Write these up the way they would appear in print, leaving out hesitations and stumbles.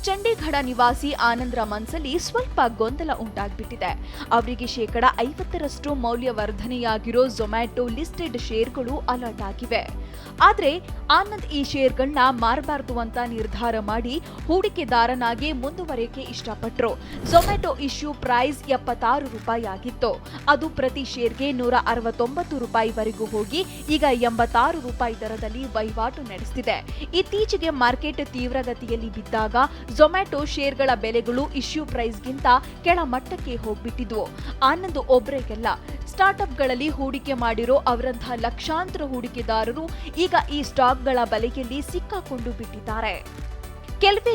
ಚಂಡೀಗಢ ನಿವಾಸಿ ಆನಂದ್ರ ಮನ್ಸಲ್ಲಿ ಸ್ವಲ್ಪ ಗೊಂದಲ ಉಂಟಾಗ್ಬಿಟ್ಟಿದೆ. ಅವರಿಗೆ 50% ಮೌಲ್ಯವರ್ಧನೆಯಾಗಿರೋ ಝೊಮ್ಯಾಟೊ ಲಿಸ್ಟೆಡ್ ಶೇರ್ಗಳು ಅಲರ್ಟ್ ಆಗಿವೆ. ಆದ್ರೆ ಆನಂದ್ ಈ ಶೇರ್ಗಳನ್ನ ಮಾರಬಾರ್ದು ಅಂತ ನಿರ್ಧಾರ ಮಾಡಿ ಹೂಡಿಕೆದಾರನಾಗಿ ಮುಂದುವರಿಯಕ್ಕೆ ಇಷ್ಟಪಟ್ರು. ಝೊಮ್ಯಾಟೊ ಇಶ್ಯೂ ಪ್ರೈಸ್ 76 ರೂಪಾಯಿ ಆಗಿತ್ತು. ಅದು ಪ್ರತಿ ಶೇರ್ಗೆ 169 ರೂಪಾಯಿವರೆಗೂ ಹೋಗಿ ಈಗ 86 ರೂಪಾಯಿ ದರದಲ್ಲಿ ವಹಿವಾಟು ನಡೆಸುತ್ತಿದೆ. ಇತ್ತೀಚೆಗೆ ಮಾರ್ಕೆಟ್ ತೀವ್ರಗತಿಯಲ್ಲಿ ಬಿದ್ದಾಗ ಝೊಮ್ಯಾಟೊ ಶೇರ್ಗಳ ಬೆಲೆಗಳು ಇಶ್ಯೂ ಪ್ರೈಸ್ಗಿಂತ ಕೆಳಮಟ್ಟಕ್ಕೆ ಹೋಗ್ಬಿಟ್ಟಿದ್ವು. ಆನಂದ್ ಒಬ್ಬರೇಗಲ್ಲ, ಸ್ಟಾರ್ಟ್ಅಪ್ಗಳಲ್ಲಿ ಹೂಡಿಕೆ ಮಾಡಿರೋ ಅವರಂತಹ ಲಕ್ಷಾಂತರ ಹೂಡಿಕೆದಾರರು ಈಗ ಈ ಸ್ಟಾಕ್ಗಳ ಬಲೆಯಲ್ಲಿ ಸಿಕ್ಕಾಕೊಂಡು ಬಿಟ್ಟಿದ್ದಾರೆ.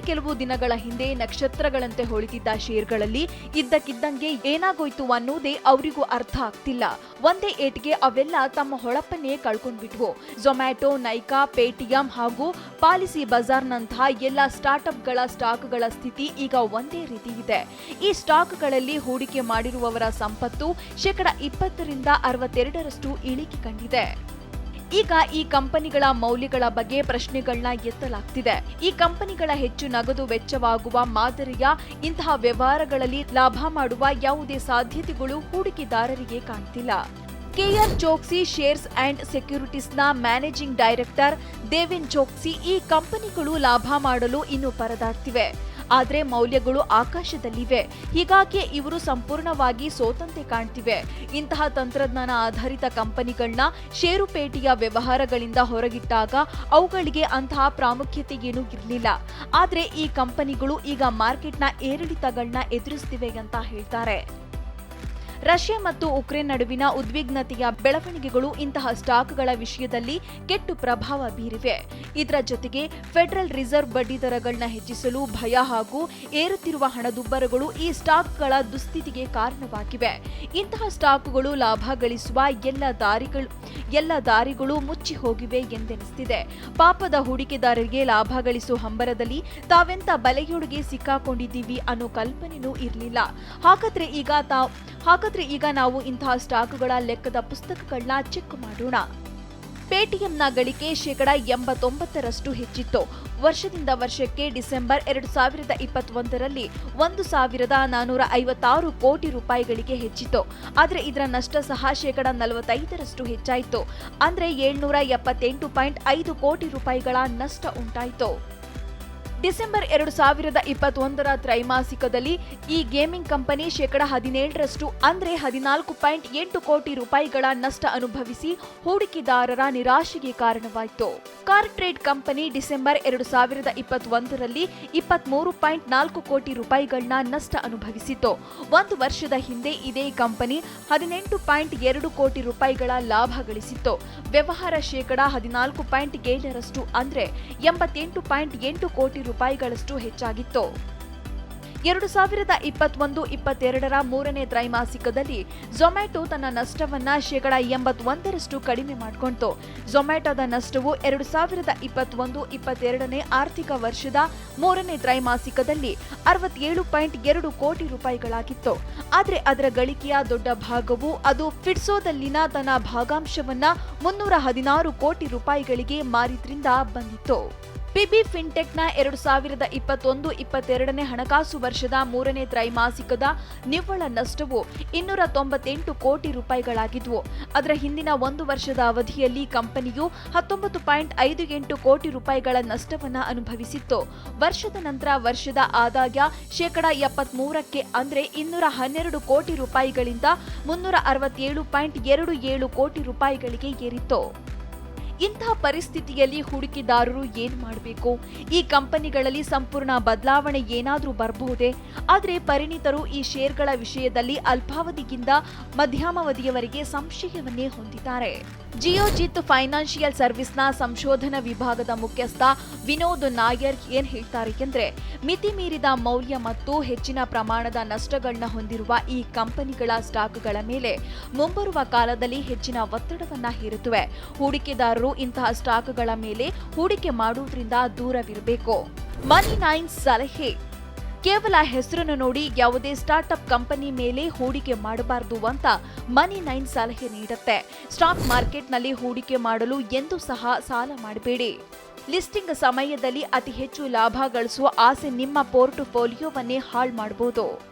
ಕೆಲವು ದಿನಗಳ ಹಿಂದೆ ನಕ್ಷತ್ರಗಳಂತೆ ಹೊಳಿತಿದ್ದ ಶೇರ್ಗಳಲ್ಲಿ ಇದ್ದಕ್ಕಿದ್ದಂಗೆ ಏನಾಗೋಯ್ತು ಅನ್ನೋದೇ ಅವರಿಗೂ ಅರ್ಥ ಆಗ್ತಿಲ್ಲ. ಒಂದೇ ಏಟ್ಗೆ ಅವೆಲ್ಲ ತಮ್ಮ ಹೊಳಪನ್ನೇ ಕಳ್ಕೊಂಡ್ಬಿಟ್ವು. ಝೊಮ್ಯಾಟೊ, ನೈಕಾ, ಪೇಟಿಎಂ ಹಾಗೂ ಪಾಲಿಸಿ ಬಜಾರ್ನಂತಹ ಎಲ್ಲ ಸ್ಟಾರ್ಟ್ಅಪ್ಗಳ ಸ್ಟಾಕ್ಗಳ ಸ್ಥಿತಿ ಈಗ ಒಂದೇ ರೀತಿ ಇದೆ. ಈ ಸ್ಟಾಕ್ಗಳಲ್ಲಿ ಹೂಡಿಕೆ ಮಾಡಿರುವವರ ಸಂಪತ್ತು 20% 62% ಇಳಿಕೆ ಕಂಡಿದೆ. ಈಗ ಈ ಕಂಪನಿಗಳ ಮೌಲ್ಯಗಳ ಬಗ್ಗೆ ಪ್ರಶ್ನೆಗಳನ್ನ ಎತ್ತಲಾಗ್ತಿದೆ. ಈ ಕಂಪನಿಗಳ ಹೆಚ್ಚು ನಗದು ವೆಚ್ಚವಾಗುವ ಮಾದರಿಯ ಇಂತಹ ವ್ಯವಹಾರಗಳಲ್ಲಿ ಲಾಭ ಮಾಡುವ ಯಾವುದೇ ಸಾಧ್ಯತೆಗಳು ಹೂಡಿಕೆದಾರರಿಗೆ ಕಾಣ್ತಿಲ್ಲ. ಕೆಆರ್ ಚೋಕ್ಸಿ ಶೇರ್ಸ್ ಅಂಡ್ ಸೆಕ್ಯೂರಿಟೀಸ್ನ ಮ್ಯಾನೇಜಿಂಗ್ ಡೈರೆಕ್ಟರ್ ದೇವಿನ್ ಚೋಕ್ಸಿ ಈ ಕಂಪನಿಗಳು ಲಾಭ ಮಾಡಲು ಇನ್ನು ಪರದಾಡ್ತಿವೆ. ಆದ್ರೆ ಮೌಲ್ಯಗಳು ಆಕಾಶದಲ್ಲಿವೆ. ಹೀಗಾಗಿ ಇವರು ಸಂಪೂರ್ಣವಾಗಿ ಸೋತಂತೆ ಕಾಣ್ತಿವೆ. ಇಂತಹ ತಂತ್ರಜ್ಞಾನ ಆಧಾರಿತ ಕಂಪನಿಗಳನ್ನ ಷೇರುಪೇಟೆಯ ವ್ಯವಹಾರಗಳಿಂದ ಹೊರಗಿಟ್ಟಾಗ ಅವುಗಳಿಗೆ ಅಂತಹ ಪ್ರಾಮುಖ್ಯತೆ ಏನೂ ಇರಲಿಲ್ಲ. ಆದ್ರೆ ಈ ಕಂಪನಿಗಳು ಈಗ ಮಾರ್ಕೆಟ್ನ ಏರಿಳಿತಗಳನ್ನ ಎದುರಿಸ್ತಿವೆ ಅಂತ ಹೇಳ್ತಾರೆ. ರಷ್ಯಾ ಮತ್ತು ಉಕ್ರೇನ್ ನಡುವಿನ ಉದ್ವಿಗ್ನತೆಯ ಬೆಳವಣಿಗೆಗಳು ಇಂತಹ ಸ್ಟಾಕ್ಗಳ ವಿಷಯದಲ್ಲಿ ಕೆಟ್ಟು ಪ್ರಭಾವ ಬೀರಿವೆ. ಇದರ ಜೊತೆಗೆ ಫೆಡರಲ್ ರಿಸರ್ವ್ ಬಡ್ಡಿ ದರಗಳನ್ನ ಹೆಚ್ಚಿಸಲು ಭಯ ಹಾಗೂ ಏರುತ್ತಿರುವ ಹಣದುಬ್ಬರಗಳು ಈ ಸ್ಟಾಕ್ಗಳ ದುಸ್ಥಿತಿಗೆ ಕಾರಣವಾಗಿವೆ. ಇಂತಹ ಸ್ಟಾಕ್ಗಳು ಲಾಭ ಗಳಿಸುವ ಎಲ್ಲ ದಾರಿಗಳು ಮುಚ್ಚಿ ಹೋಗಿವೆ ಎಂದೆನಿಸ್ತಿದೆ. ಪಾಪದ ಹೂಡಿಕೆದಾರರಿಗೆ ಲಾಭ ಗಳಿಸುವ ಹಂಬರದಲ್ಲಿ ತಾವೆಂತ ಬಲೆಯೊಳಗೆ ಸಿಕ್ಕಾಕೊಂಡಿದ್ದೀವಿ ಅನ್ನೋ ಕಲ್ಪನೆನೂ ಇರಲಿಲ್ಲ. ಹಾಗಾದ್ರೆ ಈಗ ನಾವು ಇಂತಹ ಸ್ಟಾಕ್ಗಳ ಲೆಕ್ಕದ ಪುಸ್ತಕಗಳನ್ನ ಚೆಕ್ ಮಾಡೋಣ. ಪೇಟಿಎಂನ ಗಳಿಕೆ 89% ಹೆಚ್ಚಿತ್ತು. ವರ್ಷದಿಂದ ವರ್ಷಕ್ಕೆ ಡಿಸೆಂಬರ್ 2021ರಲ್ಲಿ 1456 ಕೋಟಿ ರೂಪಾಯಿಗಳಿಗೆ ಹೆಚ್ಚಿತು. ಆದರೆ ಇದರ ನಷ್ಟ ಸಹ 45% ಹೆಚ್ಚಾಯಿತು. ಅಂದ್ರೆ 778.5 ಕೋಟಿ ರೂಪಾಯಿಗಳ ನಷ್ಟ ಉಂಟಾಯಿತು. ಡಿಸೆಂಬರ್ 2021ರ ತ್ರೈಮಾಸಿಕದಲ್ಲಿ ಈ ಗೇಮಿಂಗ್ ಕಂಪನಿ 17% ಅಂದ್ರೆ 14.8 ಕೋಟಿ ರೂಪಾಯಿಗಳ ನಷ್ಟ ಅನುಭವಿಸಿ ಹೂಡಿಕೆದಾರರ ನಿರಾಶೆಗೆ ಕಾರಣವಾಯಿತು. ಕಾರ್ಟ್ರೇಡ್ ಕಂಪನಿ ಡಿಸೆಂಬರ್ 2021ರಲ್ಲಿ 23.4 ಕೋಟಿ ರೂಪಾಯಿಗಳನ್ನ ನಷ್ಟ ಅನುಭವಿಸಿತು. ಒಂದು ವರ್ಷದ ಹಿಂದೆ ಇದೇ ಕಂಪನಿ 18.2 ಕೋಟಿ ರೂಪಾಯಿಗಳ ಲಾಭ ಗಳಿಸಿತ್ತು. ವ್ಯವಹಾರ 14.7% ಅಂದ್ರೆ 88.8 ಕೋಟಿ ರೂಪಾಯಿಗಳಷ್ಟು ಹೆಚ್ಚಾಗಿತ್ತು. 2021-22ರ ಮೂರನೇ ತ್ರೈಮಾಸಿಕದಲ್ಲಿ ಝೊಮ್ಯಾಟೊ ತನ್ನ ನಷ್ಟವನ್ನ 81% ಕಡಿಮೆ ಮಾಡಿಕೊಂಡಿತು. ಝೊಮ್ಯಾಟೊದ ನಷ್ಟವು 2021-22ನೇ ಆರ್ಥಿಕ ವರ್ಷದ ಮೂರನೇ ತ್ರೈಮಾಸಿಕದಲ್ಲಿ 67.2 ಕೋಟಿ ರೂಪಾಯಿಗಳಾಗಿತ್ತು. ಆದರೆ ಅದರ ಗಳಿಕೆಯ ದೊಡ್ಡ ಭಾಗವು ಅದು ಫಿಟ್ಸೋದಲ್ಲಿನ ತನ್ನ ಭಾಗಾಂಶವನ್ನ 316 ಕೋಟಿ ರೂಪಾಯಿಗಳಿಗೆ ಮಾರಿದ್ರಿಂದ ಬಂದಿತ್ತು. ಪಿಬಿ ಫಿನ್ಟೆಕ್ನ 2021-22ನೇ ಹಣಕಾಸು ವರ್ಷದ ಮೂರನೇ ತ್ರೈಮಾಸಿಕದ ನಿವ್ವಳ ನಷ್ಟವು 298 ಕೋಟಿ ರೂಪಾಯಿಗಳಾಗಿದ್ವು. ಅದರ ಹಿಂದಿನ ಒಂದು ವರ್ಷದ ಅವಧಿಯಲ್ಲಿ ಕಂಪನಿಯು 19.58 ಕೋಟಿ ರೂಪಾಯಿಗಳ ನಷ್ಟವನ್ನ ಅನುಭವಿಸಿತ್ತು. ವರ್ಷದ ನಂತರ ವರ್ಷದ ಆದಾಯ 73%ಕ್ಕೆ ಅಂದ್ರೆ 212 ಕೋಟಿ ರೂಪಾಯಿಗಳಿಂದ 367.27 ಕೋಟಿ ರೂಪಾಯಿಗಳಿಗೆ ಏರಿತ್ತು. ಇಂತಹ ಪರಿಸ್ಥಿತಿಯಲ್ಲಿ ಹೂಡಿಕೆದಾರರು ಏನು ಮಾಡಬೇಕು? ಈ ಕಂಪನಿಗಳಲ್ಲಿ ಸಂಪೂರ್ಣ ಬದಲಾವಣೆ ಏನಾದರೂ ಬರಬಹುದೇ? ಆದರೆ ಪರಿಣಿತರು ಈ ಶೇರ್ಗಳ ವಿಷಯದಲ್ಲಿ ಅಲ್ಪಾವಧಿಗಿಂತ ಮಧ್ಯಮಾವಧಿಯವರೆಗೆ ಸಂಶಯವನ್ನೇ ಹೊಂದಿದ್ದಾರೆ. ಜಿಯೋಜಿತ್ ಫೈನಾನ್ಷಿಯಲ್ ಸರ್ವಿಸ್ನ ಸಂಶೋಧನಾ ವಿಭಾಗದ ಮುಖ್ಯಸ್ಥ ವಿನೋದ್ ನಾಯರ್ ಏನ್ ಹೇಳ್ತಾರೆ ಎಂದ್ರೆ, ಮಿತಿ ಮೀರಿದ ಮೌಲ್ಯ ಮತ್ತು ಹೆಚ್ಚಿನ ಪ್ರಮಾಣದ ನಷ್ಟಗಳನ್ನ ಹೊಂದಿರುವ ಈ ಕಂಪನಿಗಳ ಸ್ಟಾಕ್ಗಳ ಮೇಲೆ ಮುಂಬರುವ ಕಾಲದಲ್ಲಿ ಹೆಚ್ಚಿನ ಒತ್ತಡವನ್ನ ಹೇರುತ್ತವೆ. ಹೂಡಿಕೆದಾರರು ಇಂತಹ ಸ್ಟಾಕ್ಗಳ ಮೇಲೆ ಹೂಡಿಕೆ ಮಾಡುವುದರಿಂದ ದೂರವಿರಬೇಕು. ಮನಿ9 ಸಲಹೆ: ಕೇವಲ ಹೆಸರನ್ನು ನೋಡಿ ಯಾವುದೇ ಸ್ಟಾರ್ಟ್ಅಪ್ ಕಂಪನಿ ಮೇಲೆ ಹೂಡಿಕೆ ಮಾಡಬಾರದು ಅಂತ ಮನಿ9 ಸಲಹೆ ನೀಡುತ್ತೆ. ಸ್ಟಾಕ್ ಮಾರ್ಕೆಟ್ನಲ್ಲಿ ಹೂಡಿಕೆ ಮಾಡಲು ಎಂದೂ ಸಹ ಸಾಲ ಮಾಡಬೇಡಿ. ಲಿಸ್ಟಿಂಗ್ ಸಮಯದಲ್ಲಿ ಅತಿ ಹೆಚ್ಚು ಲಾಭ ಗಳಿಸುವ ಆಸೆ ನಿಮ್ಮ ಪೋರ್ಟ್ಫೋಲಿಯೋವನ್ನೇ ಹಾಳು ಮಾಡಬಹುದು.